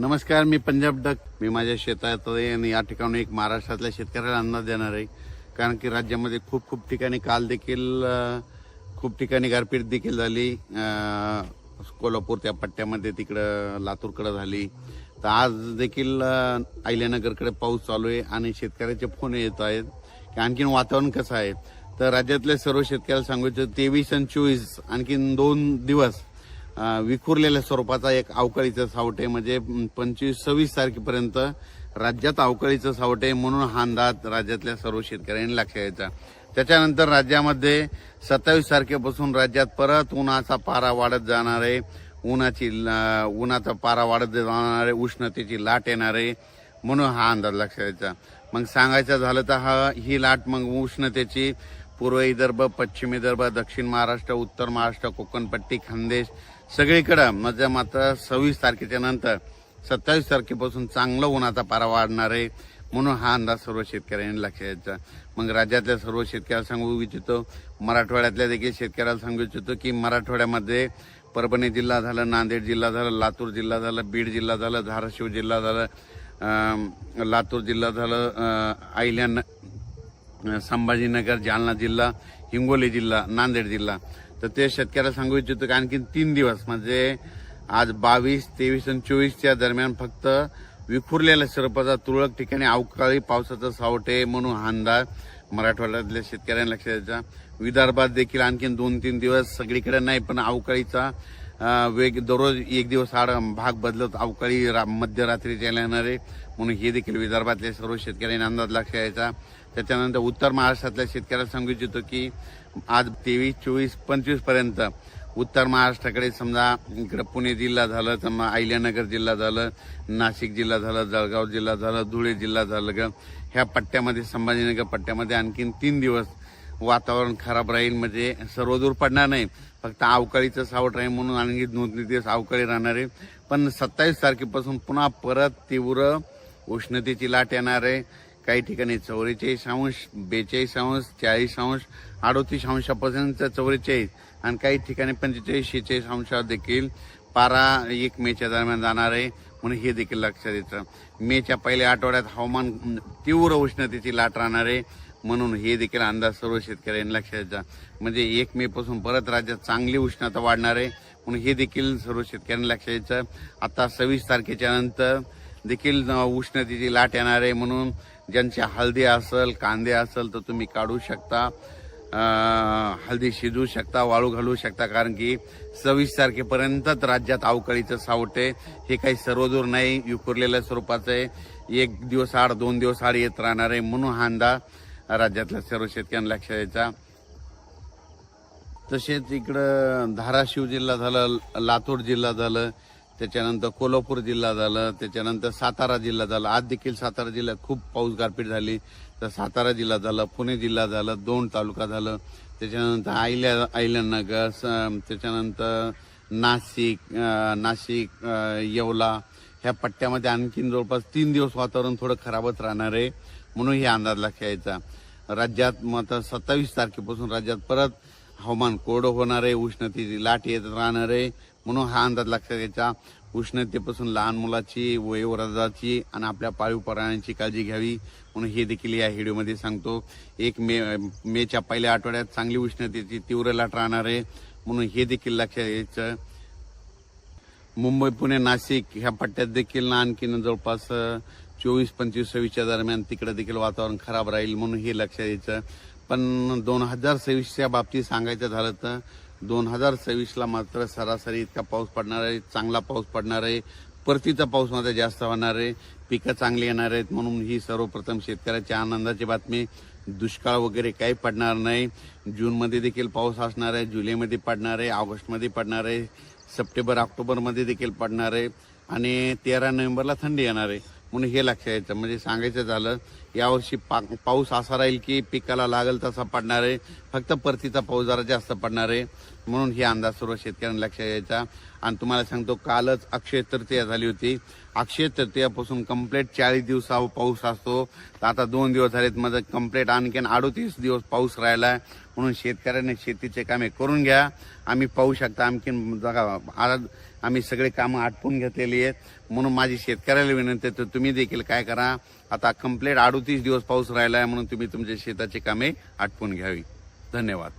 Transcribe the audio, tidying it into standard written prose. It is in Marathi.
नमस्कार, मी पंजाब डक. मी माझ्या शेतात आणि या ठिकाणी एक महाराष्ट्रातल्या शेतकऱ्याला अंदाज देणार आहे. कारण की राज्यामध्ये खूप ठिकाणी काल देखील खूप ठिकाणी गारपीट देखील झाली. कोल्हापूर त्या पट्ट्यामध्ये तिकडं लातूरकडे झाली. तर आज देखील अहिल्यानगरकडे पाऊस चालू आहे आणि शेतकऱ्याचे फोन येत आहेत की आणखीन वातावरण कसं आहे. तर राज्यातल्या सर्व शेतकऱ्याला सांगायचं 23 आणि 24 आणखीन 2 दिवस विखुरलेल्या स्वरूपाचा एक अवकाळीचं सावट आहे. म्हणजे 25-26 तारखेपर्यंत राज्यात अवकाळीचं सावट आहे. म्हणून हा अंदाज राज्यातल्या सर्व शेतकऱ्यांनी लक्षात घ्यायचा. त्याच्यानंतर राज्यामध्ये 27 तारखेपासून राज्यात परत उन्हाचा पारा वाढत जाणार आहे. उन्हाचा पारा वाढत जाणार आहे. उष्णतेची लाट येणार आहे. म्हणून हा अंदाज लक्षात घ्यायचा. मग सांगायचं झालं तर ही लाट मग उष्णतेची पूर्व विदर्भ, पश्चिम विदर्भ, दक्षिण महाराष्ट्र, उत्तर महाराष्ट्र, कोकणपट्टी, खानदेश सगळीकडं म्हणजे मात्र 26 तारखेच्या नंतर 27 तारखेपासून चांगलं उन्हाचा पारा वाढणार आहे. म्हणून हा अंदाज सर्व शेतकऱ्यांनी लक्षात घ्यायचा. मग राज्यातल्या सर्व शेतकऱ्याला सांगू इच्छितो, मराठवाड्यातल्या देखील शेतकऱ्याला सांगू इच्छितो की मराठवाड्यामध्ये परभणी जिल्हा झालं, नांदेड जिल्हा झालं, लातूर जिल्हा झालं, बीड जिल्हा झालं, धाराशिव जिल्हा झालं, लातूर जिल्हा झालं, संभाजीनगर, जालना जिल्हा, हिंगोली जिल्हा, नांदेड जिल्हा. तर ते शेतकऱ्याला सांगू इच्छितो की आणखी 3 दिवस म्हणजे आज 22, 23 आणि 24च्या दरम्यान फक्त विखुरलेल्या स्वरूपाचा तुरळक ठिकाणी अवकाळी पावसाचं सावट आहे. म्हणून हा अंदाज मराठवाड्यातल्या शेतकऱ्यांना लक्षात द्यायचा. विदर्भात देखील आणखीन 2-3 दिवस सगळीकडे नाही, पण अवकाळीचा वेग दररोज 1 दिवस आड भाग बदलत अवकाळी मध्यरात्रीच्या येणार आहे. म्हणून हे देखील विदर्भातल्या सर्व शेतकऱ्यांनी अंदाज लक्षात घ्यायचा. त्याच्यानंतर उत्तर महाराष्ट्रातल्या शेतकऱ्याला सांगू इच्छितो की आज 23, 24, 25 पर्यंत उत्तर महाराष्ट्राकडे समजा इकडे पुणे जिल्हा झालं, समजा अहिल्यानगर जिल्हा झालं, नाशिक जिल्हा झालं, जळगाव जिल्हा झालं, धुळे जिल्हा झालं, ह्या पट्ट्यामध्ये संभाजीनगर पट्ट्यामध्ये आणखीन 3 दिवस वातावरण खराब राहील. म्हणजे सर्वदूर पडणार नाही, फक्त अवकाळीचं सावट राहील. म्हणून आणखी 2-3 दिवस अवकाळी राहणार आहे. पण 27 तारखेपासून पुन्हा परत तीव्र उष्णतेची लाट येणार आहे. काही ठिकाणी 44 अंश, 42 अंश, 40 अंश, 38 अंशापर्यंत 44 आणि काही ठिकाणी 45-46 अंशावर देखील पारा 1 मेच्या दरम्यान जाणार आहे. म्हणून हे देखील लक्षात येतं. मेच्या पहिल्या आठवड्यात हवामान तीव्र उष्णतेची लाट राहणार आहे. म्हणून हे देखील अंदाज सर्व शेतकऱ्यांनी लक्षात द्यायचा. म्हणजे 1 मे पासून परत राज्यात चांगली उष्णता वाढणार आहे. म्हणून हे देखील सर्व शेतकऱ्यांनी लक्षात द्यायचं. आता 26 तारखेच्या नंतर देखील उष्णतेची लाट येणार आहे. म्हणून ज्यांच्या हळदी असेल, कांदे असेल तर तुम्ही काढू शकता, हळदी शिजवू शकता, वाळू घालू शकता. कारण की 26 तारखेपर्यंतच राज्यात अवकाळीचं सावट आहे. हे काही सर्वदूर नाही, विखुरलेल्या स्वरूपाचं आहे. 1 दिवस आड, 2 दिवस आड येत राहणार आहे. म्हणून हा अंदाज राज्यातल्या सर्व शेतकऱ्यांना लक्षात द्यायचा. तसेच इकडं धाराशिव जिल्हा झालं, लातूर जिल्हा झालं, त्याच्यानंतर कोल्हापूर जिल्हा झालं, त्याच्यानंतर सातारा जिल्हा झाला. आज देखील सातारा जिल्ह्यात खूप पाऊस गारपीट झाली. तर सातारा जिल्हा झाला, पुणे जिल्हा झाला, 2 तालुका झालं, त्याच्यानंतर अहिल्यानगर, त्याच्यानंतर नाशिक, येवला ह्या पट्ट्यामध्ये आणखीन जवळपास 3 दिवस वातावरण थोडं खराबच राहणार आहे. म्हणून हे अंदाज लक्षात यायचा. राज्यात मग 27 तारखेपासून राज्यात परत हवामान कोरडं होणार आहे. उष्णतेची लाट येत राहणार आहे. म्हणून हा अंदाज लक्षात घ्यायचा. उष्णतेपासून लहान मुलाची, वयोवृद्धाची आणि आपल्या पाळीव प्राण्यांची काळजी घ्यावी. म्हणून हे देखील या व्हिडिओमध्ये सांगतो. 1 मेच्या पहिल्या आठवड्यात चांगली उष्णतेची तीव्र लाट राहणार आहे. म्हणून हे देखील लक्षात घ्यायचं. मुंबई, पुणे, नाशिक ह्या पट्ट्यात देखील आणखीन जवळपास 24, 25, 26च्या दरम्यान तिकडे देखील वातावरण खराब राहील. म्हणून हे लक्षात घ्यायचं. पण 2026च्या बाबतीत सांगायचं झालं तर 2026ला मात्र सरासरी इतका पाऊस पडणार आहे, चांगला पाऊस पडणार आहे. परतीचा पाऊस मात्र जास्त होणार आहे. पिकं चांगली येणार आहेत. म्हणून ही सर्वप्रथम शेतकऱ्याच्या आनंदाची बातमी. दुष्काळ वगैरे काही पडणार नाही. जूनमध्ये देखील पाऊस असणार आहे, जुलैमध्ये पडणार आहे, ऑगस्टमध्ये पडणार आहे, सप्टेंबर ऑक्टोबरमध्ये देखील पडणार आहे आणि 13 नोव्हेंबरला थंडी येणार आहे. म्हणून हे लक्षात यायचं. म्हणजे सांगायचं झालं यावर्षी पाऊस असा राहील की पिकाला लागेल तसा पडणार आहे. फक्त परतीचा पाऊस जरा जास्त पडणार आहे. म्हणून हे अंदाज सर्व शेतकऱ्यांना लक्षात यायचा. आणि तुम्हाला सांगतो, कालच अक्षय तृतीया झाली होती. अक्षय तृतीयापासून कंप्लीट 40 दिवस पाऊस असतो. तर आता 2 दिवस झालेत, माझं कंप्लीट आणखीन 38 दिवस पाऊस राहिला आहे. म्हणून शेतकऱ्यांनी शेतीचे कामे करून घ्या. आम्ही पाहू शकता आणखीन बघा, आज आम्ही सगळे कामं आटपून घेतलेली आहेत. म्हणून माझी शेतकऱ्याला विनंती आहे, तर तुम्ही देखील काय करा, आता कंप्लीट 38 दिवस पाऊस राहिला आहे, म्हणून तुम्ही तुमच्या शेताची कामे आटपून घ्यावी. धन्यवाद.